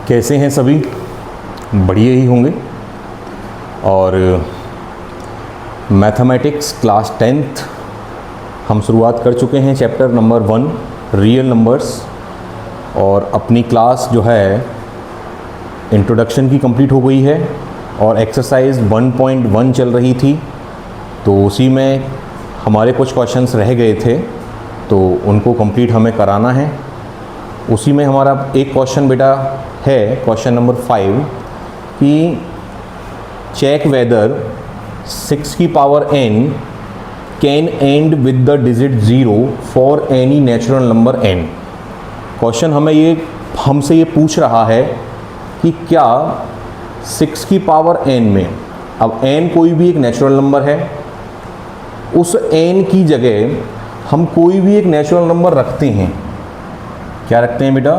कैसे हैं सभी? बढ़िया ही होंगे। और मैथमेटिक्स क्लास 10th हम शुरुआत कर चुके हैं चैप्टर नंबर 1 रियल नंबर्स। और अपनी क्लास जो है इंट्रोडक्शन की कंप्लीट हो गई है और एक्सरसाइज 1.1 चल रही थी, तो उसी में हमारे कुछ क्वेश्चंस रह गए थे तो उनको कंप्लीट हमें कराना है। उसी में हमारा एक क्वेश्चन बेटा है, क्वेश्चन नंबर 5, कि चेक वेदर 6 की power n can and with the digit 0 for any natural number n। Question हमसे ये पूछ रहा है कि क्या 6 की पावर n में, अब n कोई भी एक नेचुरल नंबर है, उस n की जगह हम कोई भी एक नेचुरल नंबर रखते हैं। क्या रखते हैं बेटा?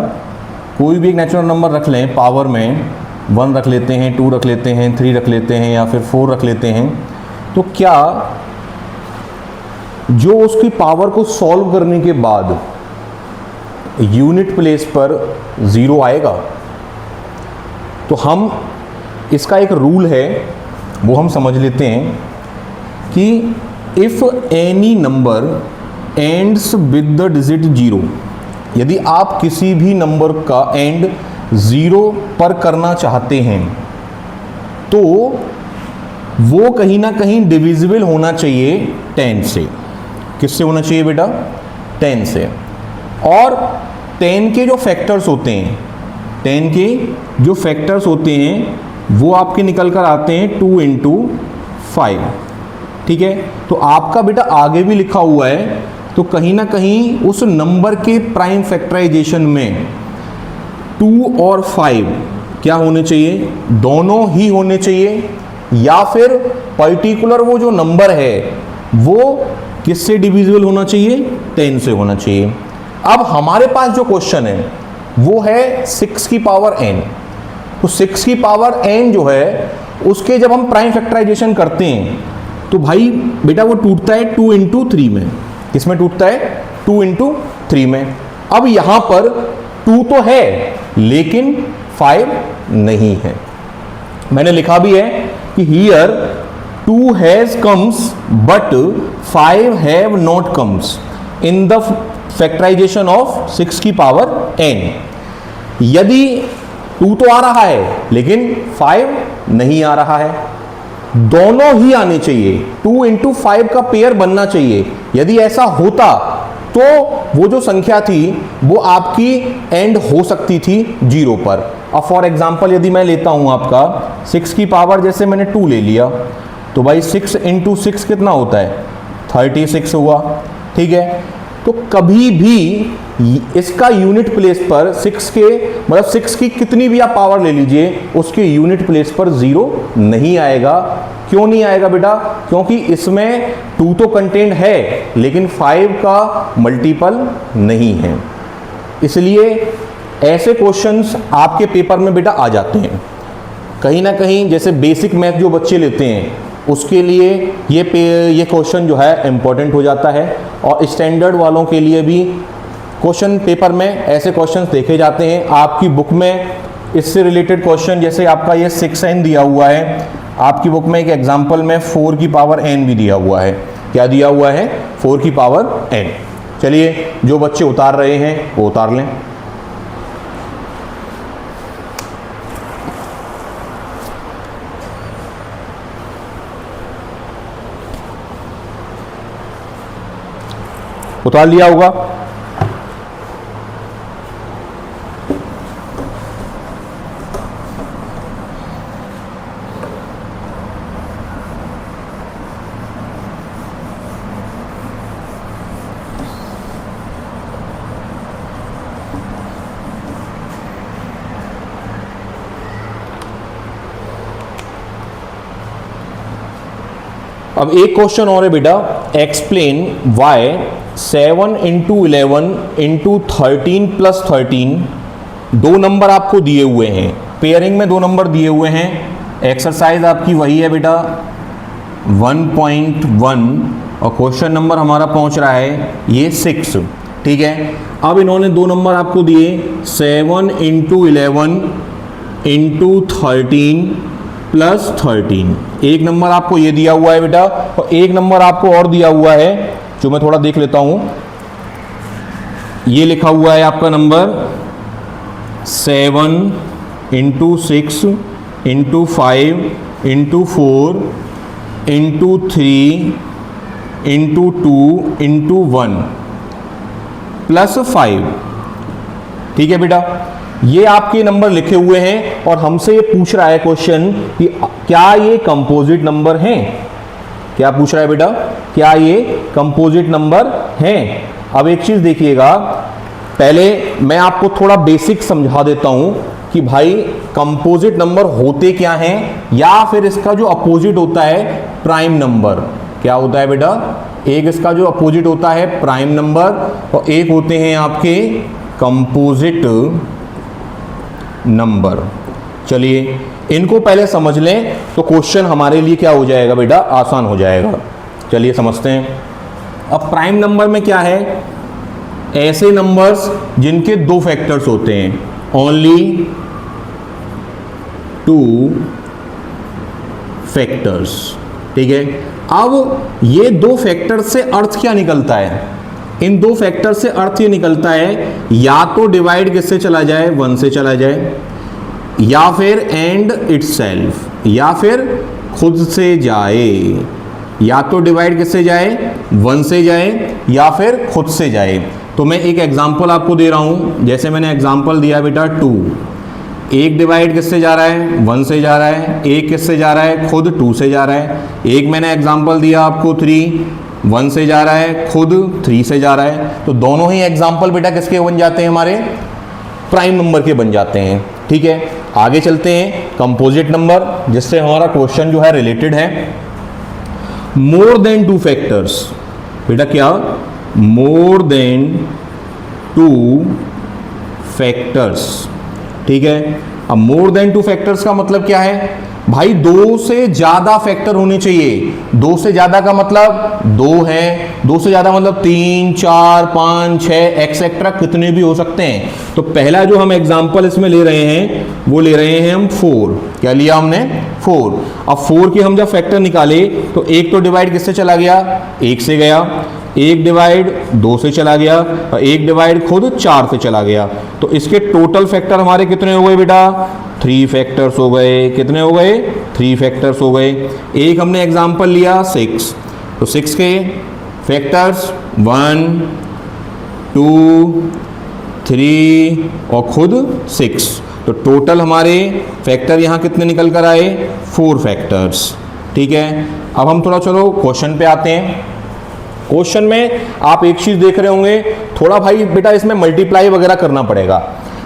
कोई भी एक नेचुरल नंबर रख लें, पावर में 1 रख लेते हैं, 2 रख लेते हैं, 3 रख लेते हैं या फिर 4 रख लेते हैं। तो क्या जो उसकी पावर को सॉल्व करने के बाद यूनिट प्लेस पर 0 आएगा? तो हम इसका एक रूल है वो हम समझ लेते हैं कि if any number ends with the digit 0, यदि आप किसी भी नंबर का एंड 0 पर करना चाहते हैं तो वो कहीं ना कहीं डिविजिबल होना चाहिए 10 से। किससे होना चाहिए बेटा? 10 से। और 10 के जो फैक्टर्स होते हैं, 10 के जो फैक्टर्स होते हैं वो आपके निकल कर आते हैं 2 × 5। ठीक है, तो आपका बेटा आगे भी लिखा हुआ है, तो कहीं ना कहीं उस नंबर के प्राइम फैक्टराइजेशन में 2 और 5 क्या होने चाहिए? दोनों ही होने चाहिए। या फिर पर्टिकुलर वो जो नंबर है वो किससे डिविजिबल होना चाहिए? 10 से होना चाहिए। अब हमारे पास जो क्वेश्चन है वो है 6 की पावर n। तो 6 की पावर n जो है उसके जब हम प्राइम फैक्टराइजेशन करते हैं तो भाई बेटा वो टूटता है 2 × 3 में। किसमें टूटता है? 2 × 3 में। अब यहां पर 2 तो है लेकिन 5 नहीं है। मैंने लिखा भी है कि here 2 has comes but 5 have not comes in the factorization of 6 की पावर n। यदि 2 तो आ रहा है लेकिन 5 नहीं आ रहा है, दोनों ही आने चाहिए। 2 × 5 का पेयर बनना चाहिए। यदि ऐसा होता तो वो जो संख्या थी वो आपकी एंड हो सकती थी 0 पर। अब फॉर एग्जांपल यदि मैं लेता हूं आपका 6 की पावर, जैसे मैंने 2 ले लिया, तो भाई 6 × 6 कितना होता है? 36 हुआ। ठीक है, तो कभी भी इसका यूनिट प्लेस पर 6 के मतलब 6 की कितनी भी आप पावर ले लीजिए, उसके यूनिट प्लेस पर 0 नहीं आएगा। क्यों नहीं आएगा बेटा? क्योंकि इसमें 2 तो कंटेंट है लेकिन 5 का मल्टीपल नहीं है। इसलिए ऐसे क्वेश्चंस आपके पेपर में बेटा आ जाते हैं। कहीं ना कहीं जैसे बेसिक मैथ जो बच्चे लेते हैं उसके लिए ये क्वेश्चन जो है इम्पोर्टेंट हो जाता है। और स्टैंडर्ड वालों के लिए भी क्वेश्चन पेपर में ऐसे क्वेश्चंस देखे जाते हैं। आपकी बुक में इससे रिलेटेड क्वेश्चन, जैसे आपका ये 6n दिया हुआ है, आपकी बुक में एक एग्जांपल में 4 की पावर n भी दिया हुआ है। क्या दिया हुआ है? 4 की पावर n। चलिए, जो बच्चे उतार रहे हैं वो उतार लें। उतार लिया होगा। अब एक क्वेश्चन और है बेटा, एक्सप्लेन वाई 7 × 11 × 13 + 13, 2 नंबर आपको दिए हुए हैं, पेयरिंग में 2 नंबर दिए हुए हैं। एक्सरसाइज आपकी वही है बेटा 1.1 और क्वेश्चन नंबर हमारा पहुंच रहा है ये 6। ठीक है, अब इन्होंने 2 नंबर आपको दिए 7 × 11 इंटू 13 प्लस 13। एक नंबर आपको ये दिया हुआ है बेटा, और एक नंबर आपको और दिया हुआ है जो मैं थोड़ा देख लेता हूं। ये लिखा हुआ है आपका number 7 into 6 into 5 into 4 into 3 into 2 into 1 plus 5। ठीक है बेटा, ये आपके नंबर लिखे हुए हैं और हमसे ये पूछ रहा है क्वेश्चन कि क्या ये कंपोजिट नंबर हैं। क्या पूछ रहा है बेटा, क्या ये कंपोजिट नंबर हैं। अब एक चीज देखिएगा, पहले मैं आपको थोड़ा बेसिक समझा देता हूं कि भाई कंपोजिट नंबर होते क्या हैं, या फिर इसका जो अपोजिट होता है प्राइम नंबर। क्या होता है बेटा, एक इसका जो अपोजिट होता है प्राइम नंबर, और एक होते हैं आपके कंपोजिट नंबर। चलिए इनको पहले समझ लें तो क्वेश्चन हमारे लिए क्या हो जाएगा बेटा, आसान हो जाएगा। चलिए समझते हैं। अब प्राइम नंबर में क्या है, ऐसे नंबर्स जिनके दो फैक्टर्स होते हैं, ओनली 2 फैक्टर्स। ठीक है, अब ये दो फैक्टर से अर्थ क्या निकलता है, इन दो फैक्टर से अर्थ ये निकलता है या तो डिवाइड किससे चला जाए, 1 से चला जाए, या फिर एंड इटसेल्फ, या फिर खुद से जाए। या तो डिवाइड किससे जाए, 1 से जाए, या फिर खुद से जाए। तो मैं एक एग्जांपल आपको दे रहा हूं, जैसे मैंने एग्जांपल दिया बेटा 2। एक डिवाइड किससे जा रहा है, 1 से जा रहा है। एक किससे जा रहा है, खुद 2 से जा रहा है। एक मैंने एग्जांपल दिया आपको 3, 1 से जा रहा है, खुद 3 से जा रहा है। तो दोनों ही एग्जांपल बेटा किसके बन जाते हैं, हमारे प्राइम नंबर के बन जाते हैं। ठीक है, आगे चलते हैं। कंपोजिट नंबर, जिससे हमारा क्वेश्चन जो है रिलेटेड है। मोर देन 2 फैक्टर्स, बेटा क्या, मोर देन 2 फैक्टर्स। ठीक है, अब मोर देन 2 फैक्टर्स का मतलब क्या है भाई, 2 से ज्यादा फैक्टर होने चाहिए। 2 से ज्यादा का मतलब 2 है, 2 से ज्यादा मतलब 3, 4, 5, 6 एक्सेट्रा कितने भी हो सकते हैं। तो पहला जो हम एग्जांपल इसमें ले रहे हैं वो ले रहे हैं हम 4। क्या लिया हमने, 4। अब 4 के हम जब फैक्टर निकाले तो एक तो डिवाइड किससे चला गया, 1 से गया। एक डिवाइड 2 से चला गया, और एक डिवाइड खुद 4 से चला गया। तो इसके टोटल फैक्टर हमारे कितने हो गए बेटा, 3 फैक्टर्स हो गए। कितने हो गए, 3 फैक्टर्स हो गए। एक हमने एग्जांपल लिया 6, तो 6 के फैक्टर्स 1, 2, 3 और खुद 6। तो टोटल हमारे फैक्टर यहाँ कितने निकल कर आए, 4 फैक्टर्स। ठीक है, अब हम थोड़ा चलो क्वेश्चन पे आते हैं। क्वेश्चन में आप एक चीज देख रहे होंगे, थोड़ा भाई बेटा इसमें मल्टीप्लाई वगैरह करना पड़ेगा।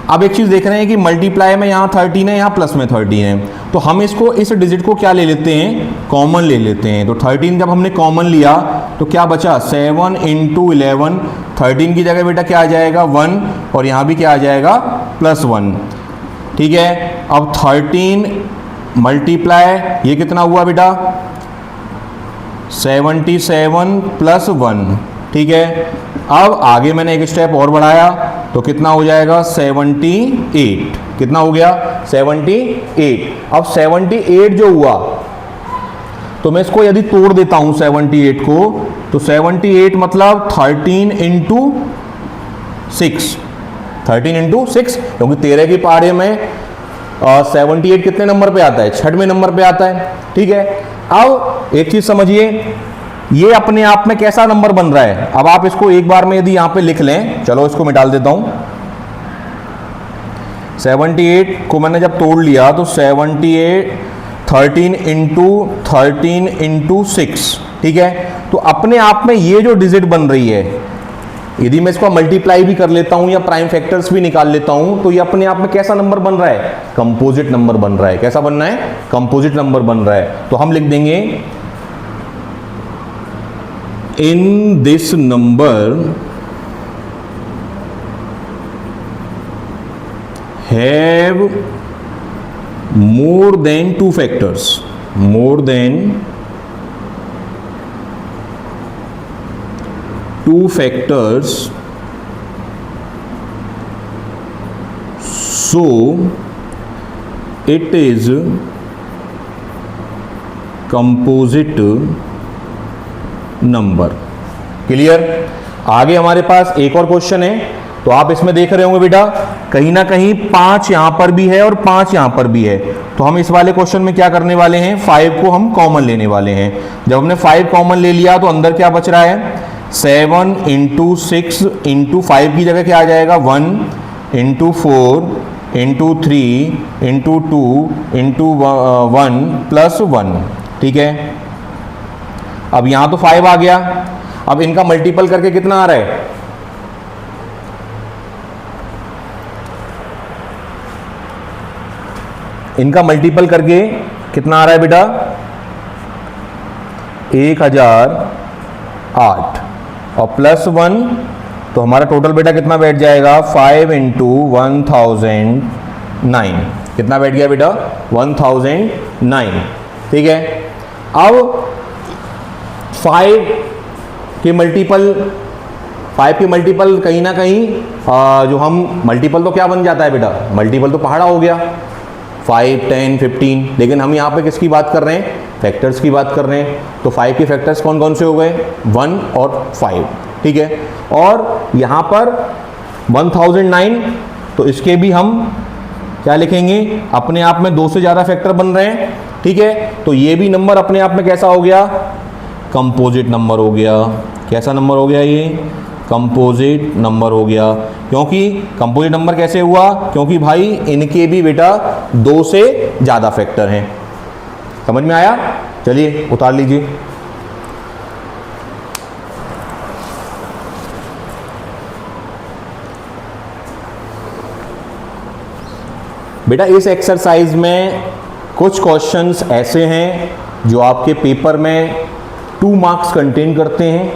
आप एक चीज देख रहे हैं कि मल्टीप्लाई में यहाँ 13 है, यहाँ प्लस में 13 है। तो हम इसको, इस डिजिट को क्या ले लेते हैं, कॉमन ले लेते हैं। तो 13 जब हमने कॉमन लिया तो क्या बचा, 7 इंटू 11। 13 की जगह बेटा क्या आ जाएगा, 1, और यहाँ भी क्या आ जाएगा, +1। ठीक है, अब 13 मल्टीप्लाई, ये कितना हुआ बेटा, 77 + 1। ठीक है, अब आगे मैंने एक स्टेप और बढ़ाया तो कितना हो जाएगा, 78। कितना हो गया, 78। अब 78 जो हुआ तो मैं इसको यदि तोड़ देता हूं 78 को, तो 78 मतलब 13 इंटू 6। 13 इंटू 6, क्योंकि 13 की पारे में 78 कितने नंबर पे आता है, 6वें नंबर पे आता है। ठीक है, अब एक चीज समझिए, ये अपने आप में कैसा नंबर बन रहा है। अब आप इसको एक बार में यदि यहां पे लिख लें, चलो इसको मैं डाल देता हूं। 78 को मैंने जब तोड़ लिया तो 78 13 इंटू 6। ठीक है, तो अपने आप में ये जो डिजिट बन रही है, यदि मैं इसको मल्टीप्लाई भी कर लेता हूं या प्राइम फैक्टर्स भी निकाल लेता हूं, तो ये अपने आप में कैसा नंबर बन रहा है, कंपोजिट नंबर बन रहा है। कैसा बनना है, कंपोजिट नंबर बन रहा है। तो हम लिख देंगे, in this number have more than 2 factors, more than 2 factors, so it is composite number. Clear. आगे हमारे पास एक और क्वेश्चन है, तो आप इसमें देख रहे होंगे बेटा कहीं ना कहीं 5 यहां पर भी है और 5 यहां पर भी है। तो हम इस वाले क्वेश्चन में क्या करने वाले हैं, 5 को हम कॉमन लेने वाले हैं। जब हमने 5 कॉमन ले लिया तो अंदर क्या बच रहा है, 7 इंटू 6 इंटू 5 की जगह क्या आ जाएगा, 1 into 4 into 3 into 2 into 1 plus 1। ठीक है, अब यहां तो 5 आ गया, अब इनका मल्टीपल करके कितना आ रहा है, इनका मल्टीपल करके कितना आ रहा है बेटा, 1008 और प्लस 1, तो हमारा टोटल बेटा कितना बैठ जाएगा, 5 इंटू 1009। कितना बैठ गया बेटा, 1009। ठीक है, अब 5 के मल्टीपल कहीं ना कहीं जो हम मल्टीपल तो क्या बन जाता है बेटा, मल्टीपल तो पहाड़ा हो गया, 5, 10, 15। लेकिन हम यहाँ पे किसकी बात कर रहे हैं, फैक्टर्स की बात कर रहे हैं। तो 5 के फैक्टर्स कौन कौन से हो गए, 1 और 5। ठीक है, और यहाँ पर 1009, तो इसके भी हम क्या लिखेंगे, अपने आप में 2 से ज़्यादा फैक्टर बन रहे हैं। ठीक है, तो ये भी नंबर अपने आप में कैसा हो गया, कंपोजिट नंबर हो गया। कैसा नंबर हो गया, ये कंपोजिट नंबर हो गया। क्योंकि कंपोजिट नंबर कैसे हुआ, क्योंकि भाई इनके भी बेटा 2 से ज़्यादा फैक्टर हैं। समझ में आया, चलिए उतार लीजिए। बेटा इस एक्सरसाइज में कुछ क्वेश्चंस ऐसे हैं जो आपके पेपर में 2 मार्क्स कंटेन करते हैं।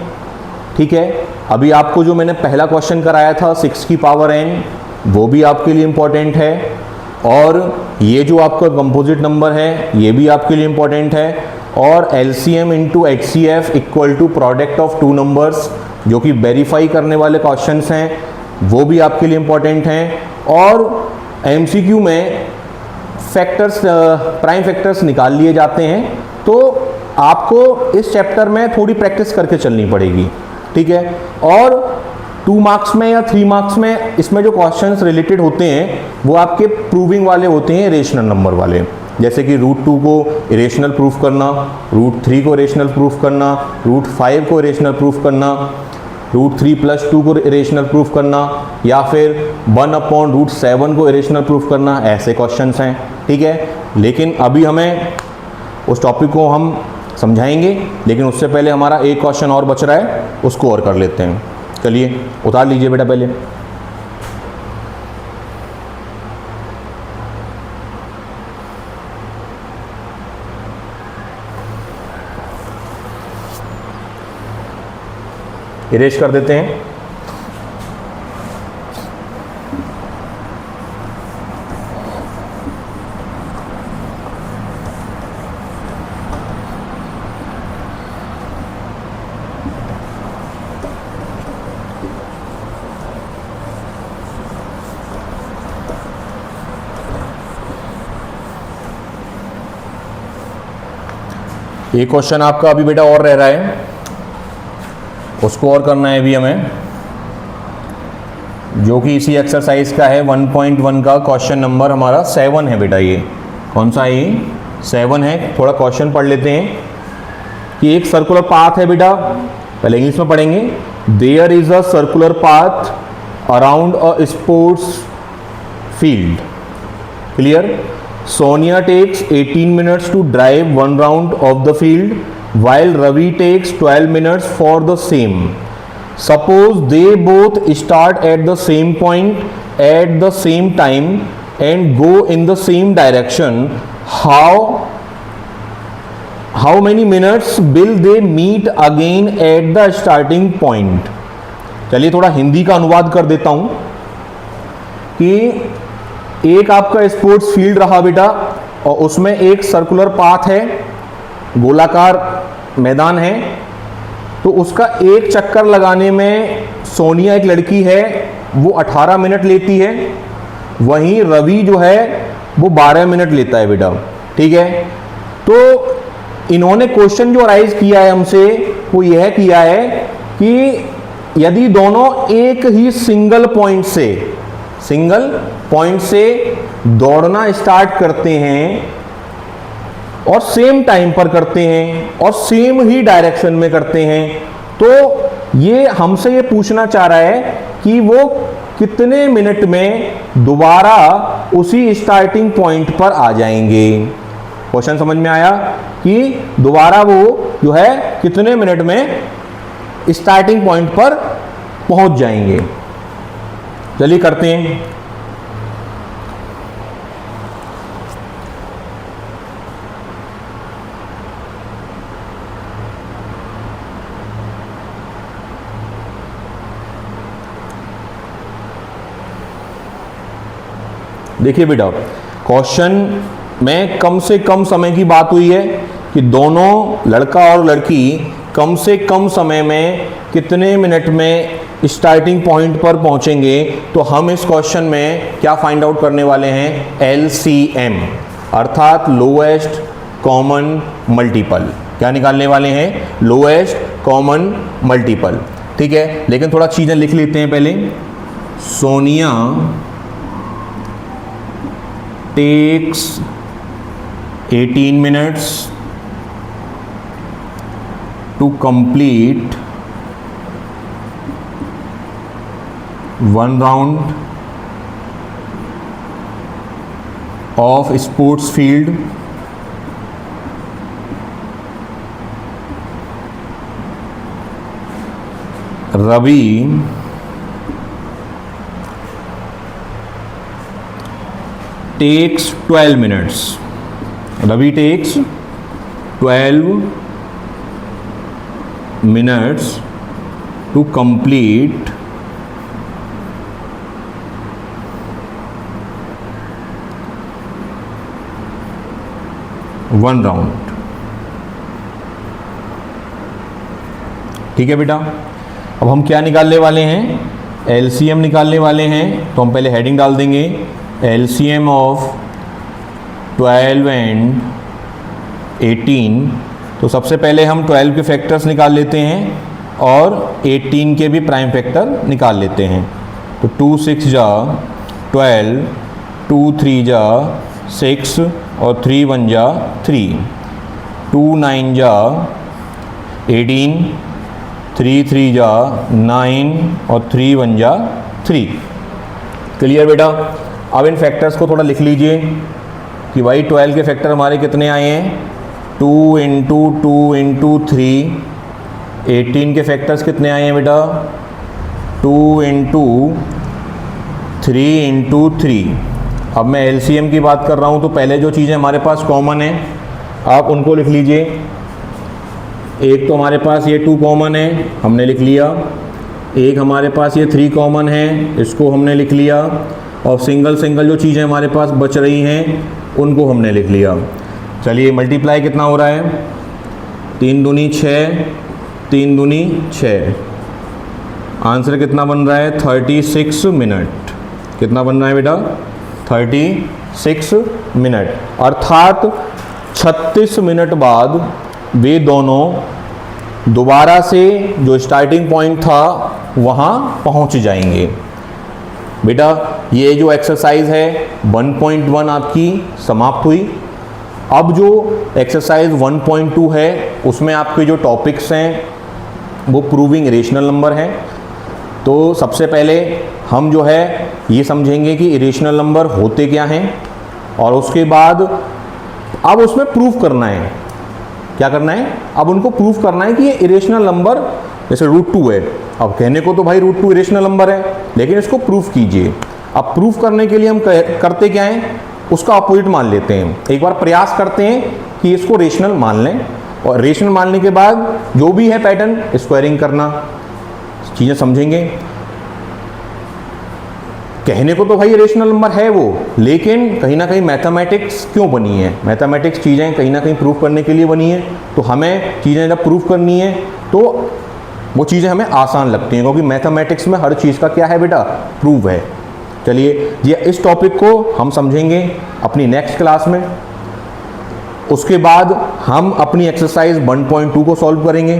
ठीक है, अभी आपको जो मैंने पहला क्वेश्चन कराया था 6 की पावर n, वो भी आपके लिए इम्पोर्टेंट है, और ये जो आपका कंपोजिट नंबर है ये भी आपके लिए इम्पोर्टेंट है, और LCM into HCF equal to product of 2 numbers जो कि वेरीफाई करने वाले क्वेश्चंस हैं, वो भी आपके लिए इम्पोर्टेंट हैं। और MCQ में फैक्टर्स, प्राइम फैक्टर्स निकाल लिए जाते हैं, तो आपको इस चैप्टर में थोड़ी प्रैक्टिस करके चलनी पड़ेगी। ठीक है, और 2 मार्क्स में या 3 मार्क्स में इसमें जो क्वेश्चंस रिलेटेड होते हैं वो आपके प्रूविंग वाले होते हैं, इरेशनल नंबर वाले, जैसे कि √2 को इरेशनल प्रूफ करना, √3 को इरेशनल प्रूफ करना, √5 को इरेशनल प्रूफ करना, √3 + 2 को इरेशनल प्रूफ करना, या फिर 1/√7 को इरेशनल प्रूफ करना। ऐसे क्वेश्चंस हैं। ठीक है, लेकिन अभी हमें उस टॉपिक को हम समझाएंगे, लेकिन उससे पहले हमारा एक क्वेश्चन और बच रहा है, उसको और कर लेते हैं। चलिए उतार लीजिए बेटा पहले। इरेज कर देते हैं। एक क्वेश्चन आपका अभी बेटा और रह रहा है, उसको और करना है अभी हमें, जो कि इसी एक्सरसाइज का है 1.1 का क्वेश्चन नंबर हमारा 7 है बेटा। ये कौन सा है, ये 7 है। थोड़ा क्वेश्चन पढ़ लेते हैं कि एक सर्कुलर पाथ है बेटा, पहले इंग्लिश में पढ़ेंगे। There is a circular path around a sports field. Clear. Sonia takes 18 minutes to drive 1 round of the field, while Ravi takes 12 minutes for the same. Suppose they both start at the same point at the same time and go in the same direction. How many minutes will they meet again at the starting point? चलिए थोड़ा हिंदी का अनुवाद कर देता हूं कि एक आपका स्पोर्ट्स फील्ड रहा बेटा, और उसमें एक सर्कुलर पाथ है, गोलाकार मैदान है। तो उसका एक चक्कर लगाने में सोनिया एक लड़की है, वो 18 मिनट लेती है। वहीं रवि जो है वो 12 मिनट लेता है बेटा, ठीक है। तो इन्होंने क्वेश्चन जो अराइज किया है हमसे वो यह किया है कि यदि दोनों एक ही सिंगल पॉइंट से दौड़ना स्टार्ट करते हैं और सेम टाइम पर करते हैं और सेम ही डायरेक्शन में करते हैं, तो ये हमसे ये पूछना चाह रहा है कि वो कितने मिनट में दोबारा उसी स्टार्टिंग पॉइंट पर आ जाएंगे। क्वेश्चन समझ में आया कि दोबारा वो जो है कितने मिनट में स्टार्टिंग पॉइंट पर पहुंच जाएंगे। चलिए करते हैं। देखिए बेटा, क्वेश्चन में कम से कम समय की बात हुई है कि दोनों लड़का और लड़की कम से कम समय में कितने मिनट में स्टार्टिंग पॉइंट पर पहुंचेंगे। तो हम इस क्वेश्चन में क्या फाइंड आउट करने वाले हैं, LCM अर्थात लोएस्ट कॉमन मल्टीपल। क्या निकालने वाले हैं, लोएस्ट कॉमन मल्टीपल, ठीक है। लेकिन थोड़ा चीज़ें लिख लेते हैं पहले। Sonia takes 18 minutes to complete one round of sports field. Ravi takes 12 minutes. Ravi takes 12 minutes to complete one round. ठीक है बेटा, अब हम क्या निकालने वाले हैं, LCM निकालने वाले हैं। तो हम पहले हेडिंग डाल देंगे, LCM ऑफ 12 एंड 18। तो सबसे पहले हम 12 के फैक्टर्स निकाल लेते हैं और 18 के भी प्राइम फैक्टर निकाल लेते हैं। तो 2 6 जा 12, 2 3 जा 6 और 3 1 जा 3, 2 9 जा 18, 3 3 जा 9 और 3 1 जा 3। क्लियर बेटा। अब इन फैक्टर्स को थोड़ा लिख लीजिए कि भाई 12 के फैक्टर हमारे कितने आए हैं, 2 × 2 × 3। 18 के फैक्टर्स कितने आए हैं बेटा, 2 × 3 × 3। अब मैं LCM की बात कर रहा हूँ, तो पहले जो चीज़ें हमारे पास कॉमन है आप उनको लिख लीजिए। एक तो हमारे पास ये 2 कॉमन है, हमने लिख लिया। एक हमारे पास ये 3 कॉमन है, इसको हमने लिख लिया। और सिंगल जो चीज़ें हमारे पास बच रही हैं उनको हमने लिख लिया। चलिए मल्टीप्लाई कितना हो रहा है, 3 दूनी 6, 3 दूनी 6। आंसर कितना बन रहा है, 36 मिनट। कितना बन रहा है बेटा, 36 मिनट। अर्थात 36 मिनट बाद वे दोनों दोबारा से जो स्टार्टिंग पॉइंट था वहाँ पहुँच जाएंगे। बेटा ये जो एक्सरसाइज है 1.1 आपकी समाप्त हुई। अब जो एक्सरसाइज 1.2 है उसमें आपके जो टॉपिक्स हैं वो प्रूविंग इरेशनल नंबर हैं। तो सबसे पहले हम जो है ये समझेंगे कि इरेशनल नंबर होते क्या हैं, और उसके बाद अब उसमें प्रूफ करना है। क्या करना है, अब उनको प्रूफ करना है कि ये इरेशनल नंबर, जैसे √2 है। अब कहने को तो भाई √2 इरेशनल नंबर है, लेकिन इसको प्रूफ कीजिए। अब प्रूफ करने के लिए हम करते क्या हैं, उसका अपोजिट मान लेते हैं। एक बार प्रयास करते हैं कि इसको रेशनल मान लें, और रेशनल मानने के बाद जो भी है पैटर्न स्क्वायरिंग करना, चीज़ें समझेंगे। कहने को तो भाई रेशनल नंबर है वो, लेकिन कहीं ना कहीं मैथमेटिक्स क्यों बनी है, मैथमेटिक्स चीज़ें कहीं ना कहीं प्रूफ करने के लिए बनी है। तो हमें चीज़ें जब प्रूफ करनी है तो वो चीज़ें हमें आसान लगती हैं, क्योंकि मैथमेटिक्स में हर चीज़ का क्या है बेटा, प्रूफ है। चलिए ये इस टॉपिक को हम समझेंगे अपनी नेक्स्ट क्लास में। उसके बाद हम अपनी एक्सरसाइज 1.2 को सॉल्व करेंगे।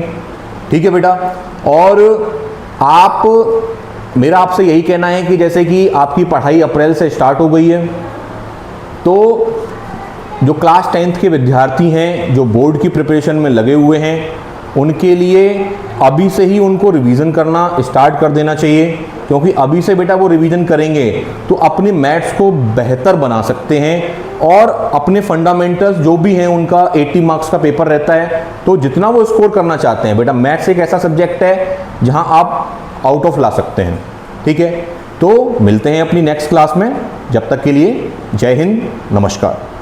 ठीक है बेटा। और मेरा आपसे यही कहना है कि जैसे कि आपकी पढ़ाई अप्रैल से स्टार्ट हो गई है, तो जो क्लास 10th के विद्यार्थी हैं जो बोर्ड की प्रिपरेशन में लगे हुए हैं, उनके लिए अभी से ही उनको रिवीजन करना स्टार्ट कर देना चाहिए, क्योंकि अभी से बेटा वो रिवीजन करेंगे तो अपने मैथ्स को बेहतर बना सकते हैं और अपने फंडामेंटल्स जो भी हैं उनका 80 मार्क्स का पेपर रहता है, तो जितना वो स्कोर करना चाहते हैं बेटा, मैथ्स एक ऐसा सब्जेक्ट है जहां आप आउट ऑफ ला सकते हैं। ठीक है, तो मिलते हैं अपनी नेक्स्ट क्लास में। जब तक के लिए जय हिंद, नमस्कार।